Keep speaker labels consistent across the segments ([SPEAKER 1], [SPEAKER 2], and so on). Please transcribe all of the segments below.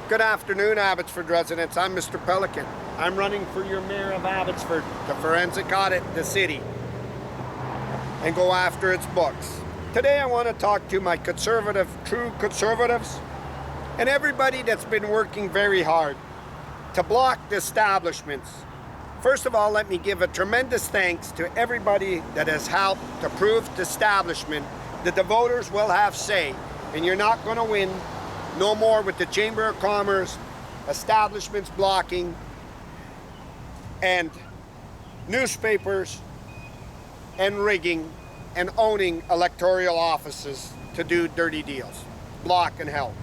[SPEAKER 1] Good afternoon, Abbotsford residents. I'm Mr. Pelican. I'm running for your mayor of Abbotsford to forensic audit the city and go after its books. Today I want to talk to my true conservatives, and everybody that's been working very hard to block the establishments. First of all, let me give a tremendous thanks to everybody that has helped to prove the establishment that the voters will have say, and you're not going to win no more with the Chamber of Commerce, establishments blocking, and newspapers and rigging and owning electoral offices to do dirty deals, block and help.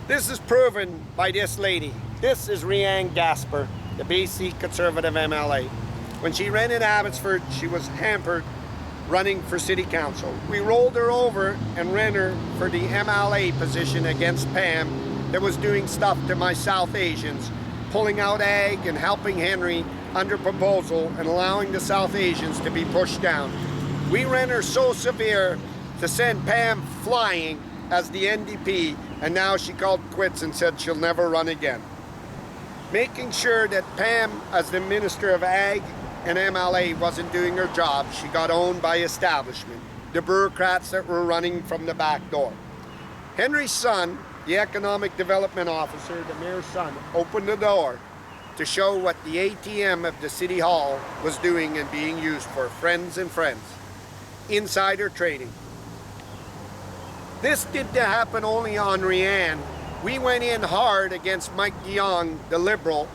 [SPEAKER 1] This is proven by this lady. This is Rianne Gasper, the BC Conservative MLA. When she ran in Abbotsford, she was hampered running for City Council. We rolled her over and ran her for the MLA position against Pam that was doing stuff to my South Asians, pulling out ag and helping Henry under proposal and allowing the South Asians to be pushed down. We ran her so severe to send Pam flying as the NDP, and now she called quits and said she'll never run again. Making sure that Pam, as the Minister of Ag and MLA, wasn't doing her job, she got owned by establishment, the bureaucrats that were running from the back door. Henry's son, the Economic Development Officer, the mayor's son, opened the door to show what the ATM of the City Hall was doing and being used for friends and friends. Insider trading. This didn't happen only on Rianne. We went in hard against Mike DeYoung, the Liberal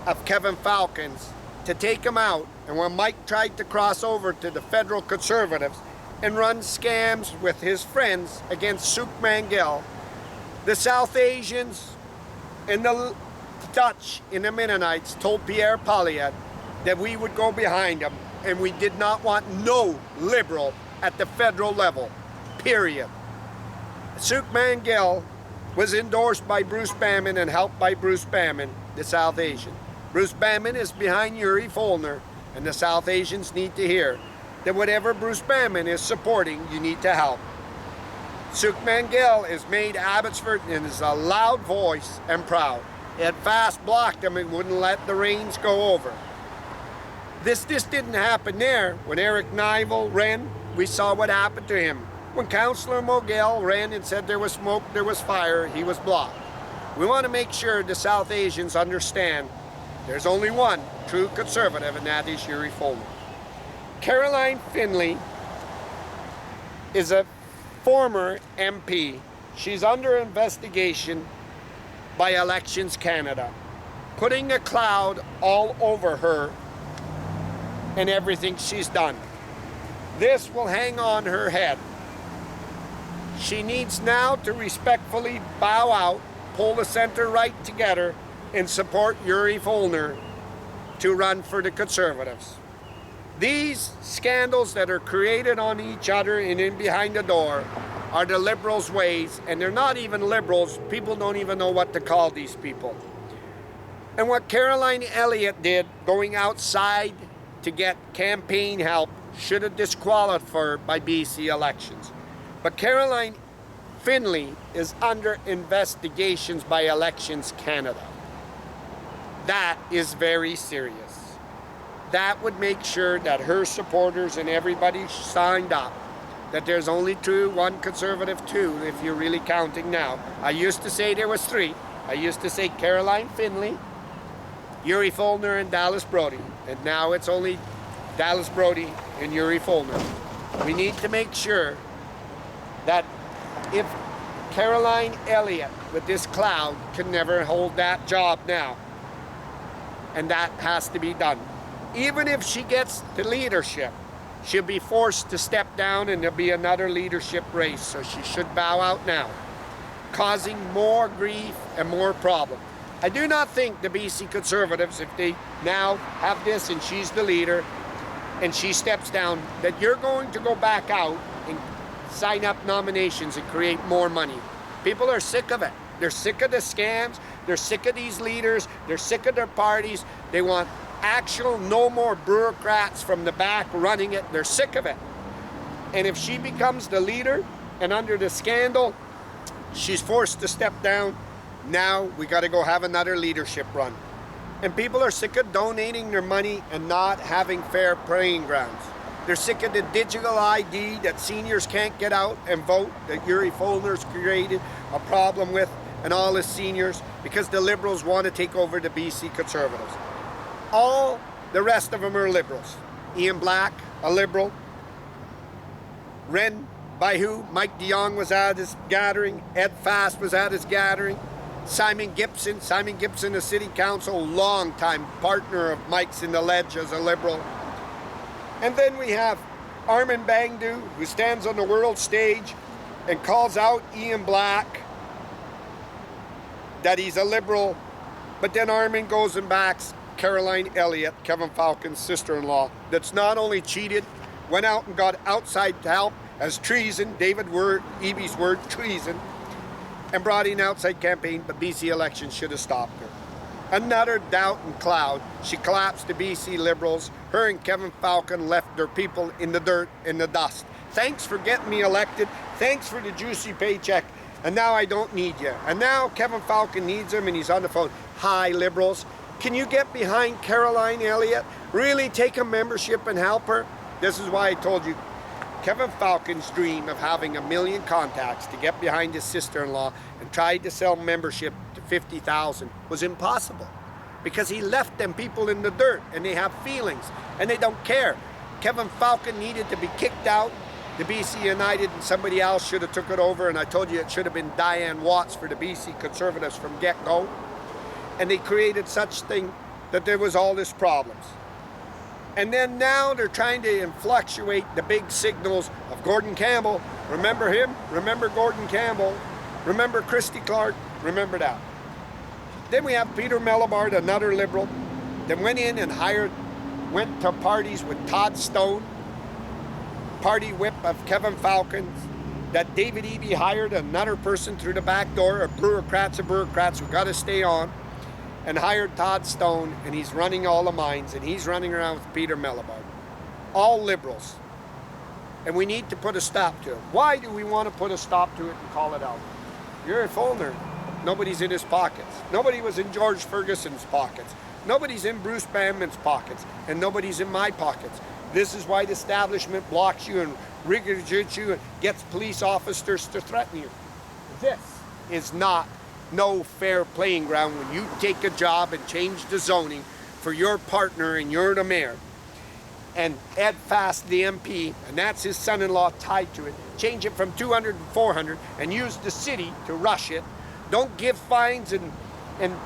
[SPEAKER 1] of Kevin Falcons, to take him out. And when Mike tried to cross over to the federal Conservatives and run scams with his friends against Suk Mangill, the South Asians and the Dutch and the Mennonites told Pierre Poilievre that we would go behind him, and we did not want no Liberal at the federal level, period. Suk Mangill was endorsed by Bruce Banman and helped by Bruce Banman, the South Asian. Bruce Banman is behind Yuri Follner, and the South Asians need to hear that whatever Bruce Banman is supporting, you need to help. Suk Mangill has made Abbotsford and is a loud voice and proud. It fast blocked him and wouldn't let the reins go over. This didn't happen there. When Eric Nivel ran, we saw what happened to him. When Councillor Mogel ran and said there was smoke, there was fire, he was blocked. We want to make sure the South Asians understand there's only one true conservative, and that is Yuri Follner. Kerry Lynne Findley is a former MP. She's under investigation by Elections Canada, putting a cloud all over her and everything she's done. This will hang on her head. She needs now to respectfully bow out, pull the center right together, and support Yuri Follner to run for the Conservatives. These scandals that are created on each other and in behind the door are the Liberals' ways, and they're not even Liberals. People don't even know what to call these people. And what Caroline Elliott did, going outside to get campaign help, should have disqualified her by BC elections. But Kerry Lynne Findley is under investigations by Elections Canada. That is very serious. That would make sure that her supporters and everybody signed up that there's only one Conservative, two, if you're really counting now. I used to say there was three. I used to say Kerry Lynne Findley, Yuri Follner, and Dallas Brody. And now it's only Dallas Brody and Yuri Follner. We need to make sure that if Caroline Elliott with this cloud can never hold that job now, and that has to be done. Even if she gets the leadership, she'll be forced to step down and there'll be another leadership race, so she should bow out now, causing more grief and more problem. I do not think the BC Conservatives, if they now have this and she's the leader and she steps down, that you're going to go back out and sign up nominations and create more money. People are sick of it. They're sick of the scams. They're sick of these leaders. They're sick of their parties. They want actual, no more bureaucrats from the back running it. They're sick of it. And if she becomes the leader and under the scandal, she's forced to step down, Now we got to go have another leadership run. And people are sick of donating their money and not having fair playing grounds. They're sick of the digital ID that seniors can't get out and vote, that Yuri Follner's created a problem with, and all his seniors, because the Liberals want to take over the BC Conservatives. All the rest of them are Liberals. Ian Black, a Liberal. Ren Baihu, Mike DeYoung was at his gathering. Ed Fast was at his gathering. Simon Gibson, the city council, longtime partner of Mike's in the Ledge as a Liberal. And then we have Armin Bangdu, who stands on the world stage and calls out Ian Black that he's a Liberal. But then Armin goes and backs Caroline Elliott, Kevin Falcon's sister-in-law, that's not only cheated, went out and got outside help as treason, David Eby's word, treason, and brought in outside campaign, but BC elections should have stopped her. Another doubt and cloud. She collapsed the BC Liberals. Her and Kevin Falcon left their people in the dirt, in the dust. Thanks for getting me elected. Thanks for the juicy paycheck. And now I don't need you. And now Kevin Falcon needs him and he's on the phone. Hi, Liberals. Can you get behind Caroline Elliott? Really take a membership and help her? This is why I told you, Kevin Falcon's dream of having 1 million contacts to get behind his sister-in-law and tried to sell membership to 50,000 was impossible, because he left them people in the dirt and they have feelings and they don't care. Kevin Falcon needed to be kicked out. The BC United and somebody else should have took it over, and I told you it should have been Diane Watts for the BC Conservatives from get-go. And they created such thing that there was all this problems. And then now they're trying to fluctuate the big signals of Gordon Campbell. Remember him? Remember Gordon Campbell? Remember Christy Clark? Remember that. Then we have Peter Mellibard, another Liberal, that went in and went to parties with Todd Stone, party whip of Kevin Falcons, that David Eby hired another person through the back door, of bureaucrats who got to stay on, and hired Todd Stone, and he's running all the mines, and he's running around with Peter Mellibard. All Liberals. And we need to put a stop to it. Why do we want to put a stop to it and call it out? Yuri Follner, nobody's in his pockets. Nobody was in George Ferguson's pockets. Nobody's in Bruce Banman's pockets, and nobody's in my pockets. This is why the establishment blocks you and regurgitates you and gets police officers to threaten you. This is not no fair playing ground when you take a job and change the zoning for your partner and you're the mayor. And Ed Fast, the MP, and that's his son-in-law tied to it, change it from 200 to 400 and use the city to rush it. Don't give fines and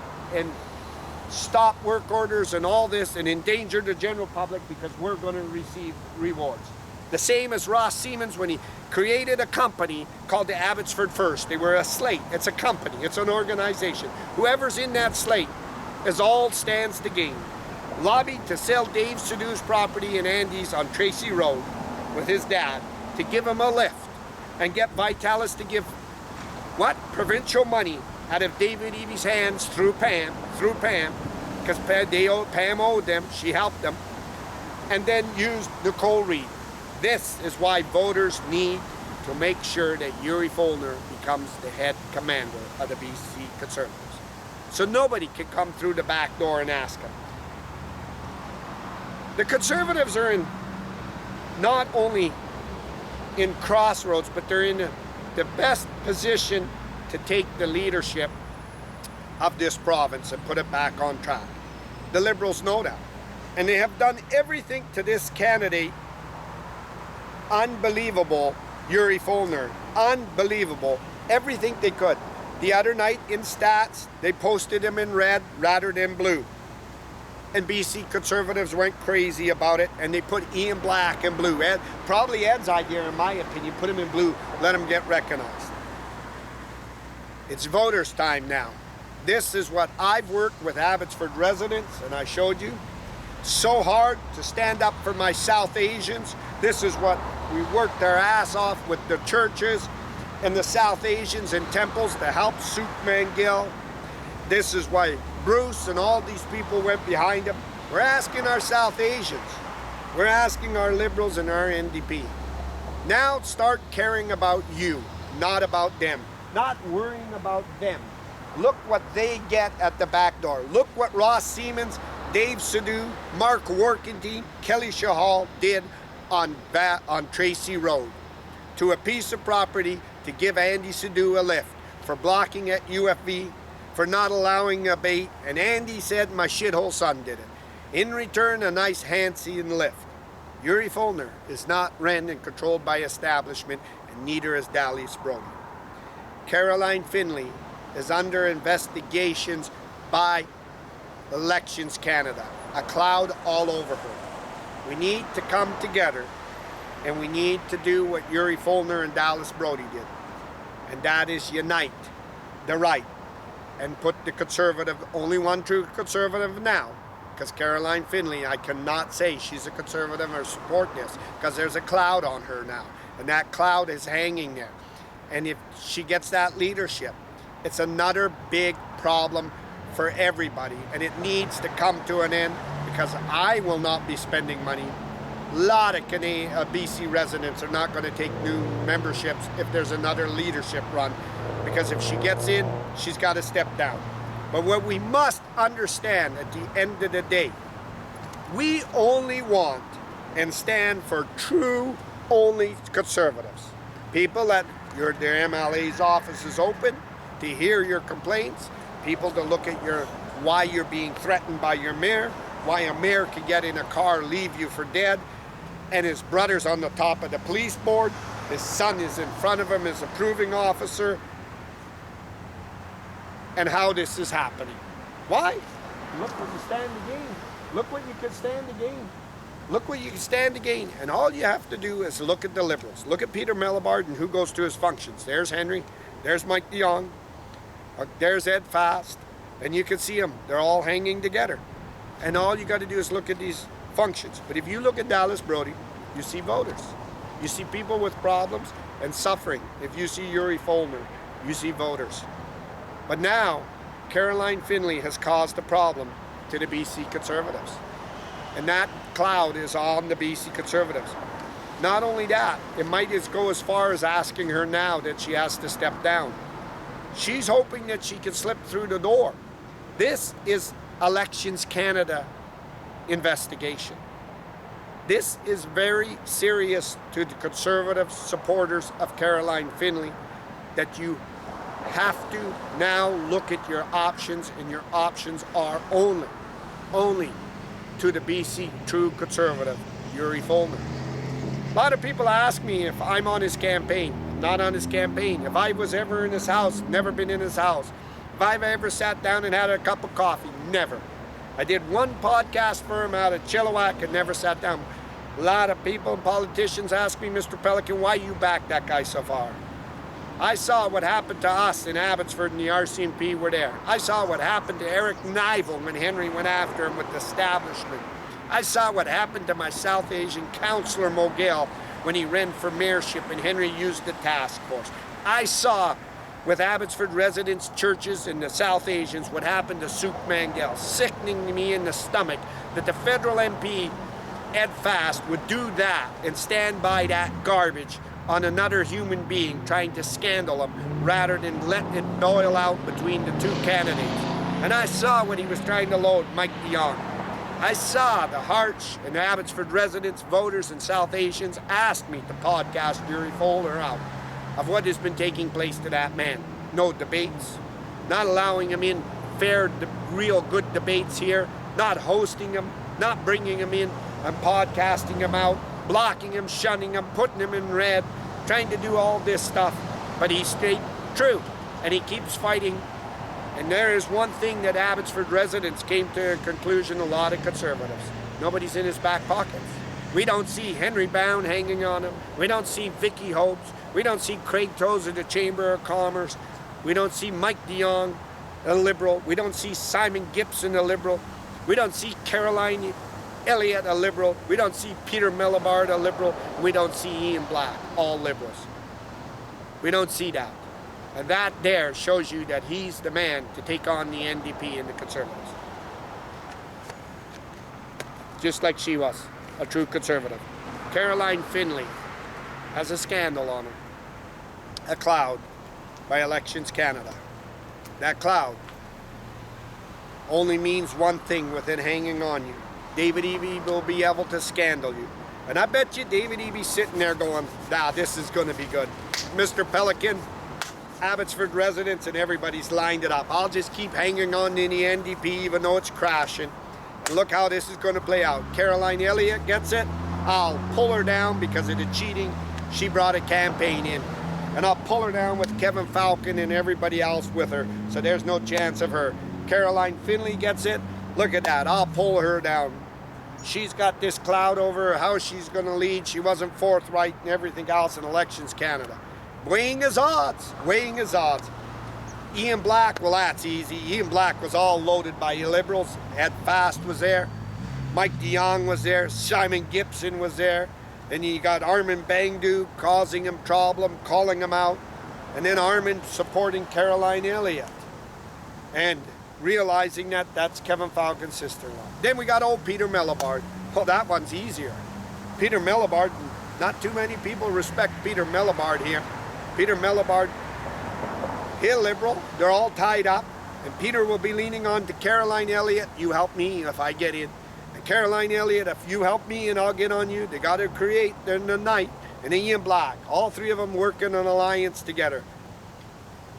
[SPEAKER 1] stop work orders and all this and endanger the general public because we're going to receive rewards. The same as Ross Siemens when he created a company called the Abbotsford First. They were a slate. It's a company. It's an organization. Whoever's in that slate is all stands to gain. Lobbied to sell Dave Sadu's property in Andes on Tracy Road with his dad to give him a lift and get Vitalis to give what? Provincial money out of David Eby's hands through Pam, because Pam owed them. She helped them. And then used Nicole Reid. This is why voters need to make sure that Yuri Follner becomes the head commander of the BC Conservatives. So nobody can come through the back door and ask him. The Conservatives are in not only in crossroads, but they're in the best position to take the leadership of this province and put it back on track. The Liberals know that. And they have done everything to this candidate. Unbelievable, Yuri Follner. Unbelievable. Everything they could. The other night in stats, they posted him in red rather than blue. And BC Conservatives went crazy about it, and they put Ian Black in blue. Probably Ed's idea, in my opinion, put him in blue, let him get recognized. It's voters' time now. This is what I've worked with Abbotsford residents, and I showed you. So hard to stand up for my South Asians. This is what we worked our ass off with the churches and the South Asians in temples to help Superman Gill. This is why Bruce and all these people went behind him. We're asking our South Asians. We're asking our Liberals and our NDP. Now start caring about you, not about them. Not worrying about them. Look what they get at the back door. Look what Ross Siemens, Dave Sadu, Mark Workington, Kelly Shahal did on Tracy Road to a piece of property to give Andy Sadu a lift for blocking at UFV, for not allowing a bait, and Andy said my shithole son did it. In return, a nice handsie and lift. Yuri Follner is not run and controlled by establishment, and neither is Dallas Brody. Kerry Lynne Findley is under investigations by Elections Canada, a cloud all over her. We need to come together, and we need to do what Yuri Follner and Dallas Brody did, and that is unite the right and put the conservative, only one true conservative now, because Kerry Lynne Findley, I cannot say she's a conservative or support this, because there's a cloud on her now, and that cloud is hanging there. And if she gets that leadership, it's another big problem for everybody, and it needs to come to an end, because I will not be spending money. A lot of BC residents are not going to take new memberships if there's another leadership run, because if she gets in, she's got to step down. But what we must understand at the end of the day, we only want and stand for true only conservatives. People that their MLA's office is open to hear your complaints, people to look at why you're being threatened by your mayor, why a mayor can get in a car, leave you for dead, and his brother's on the top of the police board, his son is in front of him as approving officer, and how this is happening. Why? Look what you stand to gain. Look what you can stand to gain. Look what you can stand to gain. And all you have to do is look at the Liberals. Look at Peter Mellibard and who goes to his functions. There's Henry, there's Mike DeYoung, there's Ed Fast, and you can see them. They're all hanging together. And all you got to do is look at these functions. But if you look at Dallas Brody, you see voters. You see people with problems and suffering. If you see Yuri Follner, you see voters. But now, Kerry Lynne Findley has caused a problem to the BC Conservatives. And that cloud is on the BC Conservatives. Not only that, it might just go as far as asking her now that she has to step down. She's hoping that she can slip through the door. This is Elections Canada investigation. This is very serious to the Conservative supporters of Kerry Lynne Findley, that you have to now look at your options, and your options are only to the BC true Conservative, Yuri Follner. A lot of people ask me if I'm on his campaign. I'm not on his campaign. If I was ever in his house, never been in his house. If I've ever sat down and had a cup of coffee, never. I did one podcast for him out of Chilliwack and never sat down. A lot of people and politicians ask me, Mr. Pelican, why you back that guy so far? I saw what happened to us in Abbotsford, and the RCMP were there. I saw what happened to Eric Nivel when Henry went after him with the establishment. I saw what happened to my South Asian councillor Mogale when he ran for mayorship and Henry used the task force. I saw with Abbotsford residents, churches, and the South Asians what happened to Suk Mangel, sickening to me in the stomach that the federal MP, Ed Fast, would do that and stand by that garbage on another human being trying to scandal him rather than let it boil out between the two candidates. And I saw when he was trying to load Mike DeYoung. I saw the Harch and Abbotsford residents, voters, and South Asians asked me to podcast Yuri Follner out of what has been taking place to that man. No debates, not allowing him in fair, real good debates here, not hosting him, not bringing him in and podcasting him out, blocking him, shunning him, putting him in red, trying to do all this stuff. But he's stayed true, and he keeps fighting. And there is one thing that Abbotsford residents came to a conclusion, a lot of Conservatives. Nobody's in his back pockets. We don't see Henry Bound hanging on him. We don't see Vicky Hopes. We don't see Craig Tozer, the Chamber of Commerce. We don't see Mike DeYoung, a Liberal. We don't see Simon Gibson, a Liberal. We don't see Caroline Elliott, a Liberal. We don't see Peter Mellibard, a Liberal. We don't see Ian Black, all Liberals. We don't see that. And that there shows you that he's the man to take on the NDP and the Conservatives. Just like she was, a true Conservative. Kerry Lynne Findley has a scandal on her. A cloud by Elections Canada. that cloud, only means one thing with it hanging on you. David Eby will be able to scandal you. And I bet you David Eby's sitting there going, nah, this is going to be good. Mr. Pelican, Abbotsford residents, and everybody's lined it up. I'll just keep hanging on to the NDP even though it's crashing. And look how this is going to play out. Caroline Elliott gets it. I'll pull her down because of the cheating. She brought a campaign in. And I'll pull her down with Kevin Falcon and everybody else with her. So there's no chance of her. Kerry Lynne Findley gets it. Look at that. I'll pull her down. She's got this cloud over her, how she's going to lead. She wasn't forthright and everything else in Elections Canada. Weighing his odds. Weighing his odds. Ian Black, well, that's easy. Ian Black was all loaded by Liberals. Ed Fast was there. Mike DeYoung was there. Simon Gibson was there. Then you got Armin Bangdu causing him problem, calling him out. And then Armin supporting Caroline Elliott. And realizing that that's Kevin Falcon's sister-in-law. Then we got old Peter Mellibard. Oh, that one's easier. Peter Mellibard, not too many people respect Peter Mellibard here. Peter Mellibard, he's a Liberal. They're all tied up. And Peter will be leaning on to Caroline Elliott. You help me if I get in. And Caroline Elliott, if you help me and I'll get on you. They got to create in the night. And Ian Black. All three of them working an alliance together.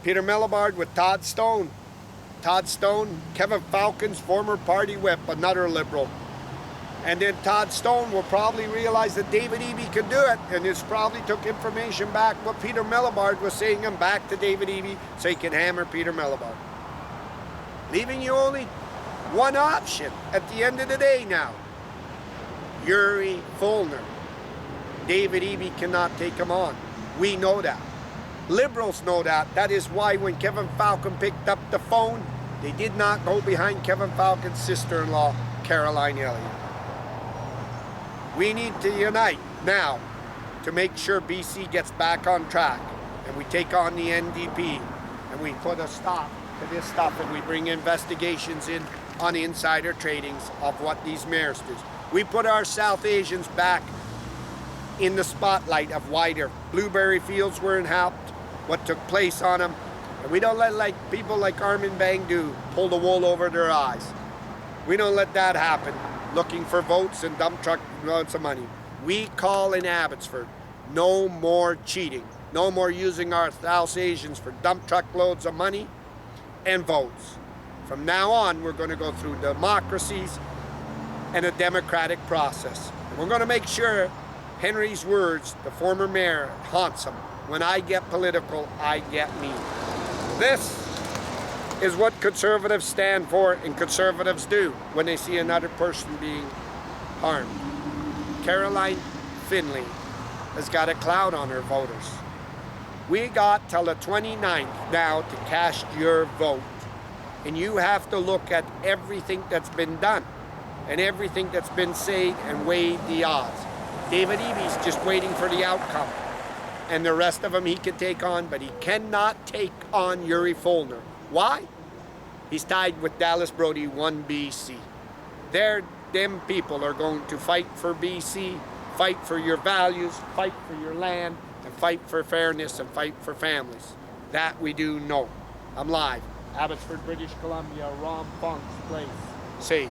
[SPEAKER 1] Peter Mellibard with Todd Stone. Todd Stone, Kevin Falcon's former party whip, another Liberal. And then Todd Stone will probably realize that David Eby could do it, and it's probably took information back what Peter Mellibard was saying and back to David Eby so he can hammer Peter Mellibard. Leaving you only one option at the end of the day now. Yuri Fulner. David Eby cannot take him on. We know that. Liberals know that. That is why when Kevin Falcon picked up the phone, they did not go behind Kevin Falcon's sister-in-law, Caroline Elliott. We need to unite now to make sure BC gets back on track and we take on the NDP and we put a stop to this stuff and we bring investigations in on insider tradings of what these mayors do. We put our South Asians back in the spotlight of why their blueberry fields weren't helped, what took place on them. And we don't let people like Armin Bangdu pull the wool over their eyes. We don't let that happen, looking for votes and dump truck loads of money. We call in Abbotsford, no more cheating. No more using our South Asians for dump truck loads of money and votes. From now on, we're going to go through democracies and a democratic process. And we're going to make sure Henry's words, the former mayor, haunts him. When I get political, I get me. This is what conservatives stand for and conservatives do when they see another person being harmed. Caroline Findley has got a cloud on her voters. We got till the 29th now to cast your vote. And you have to look at everything that's been done and everything that's been said and weighed the odds. David Eby's just waiting for the outcome. And the rest of them he can take on, but he cannot take on Yuri Fulner. Why? He's tied with Dallas Brody 1BC. Them people are going to fight for BC, fight for your values, fight for your land, and fight for fairness and fight for families. That we do know. I'm live. Abbotsford, British Columbia, Ron Funk's place. Say.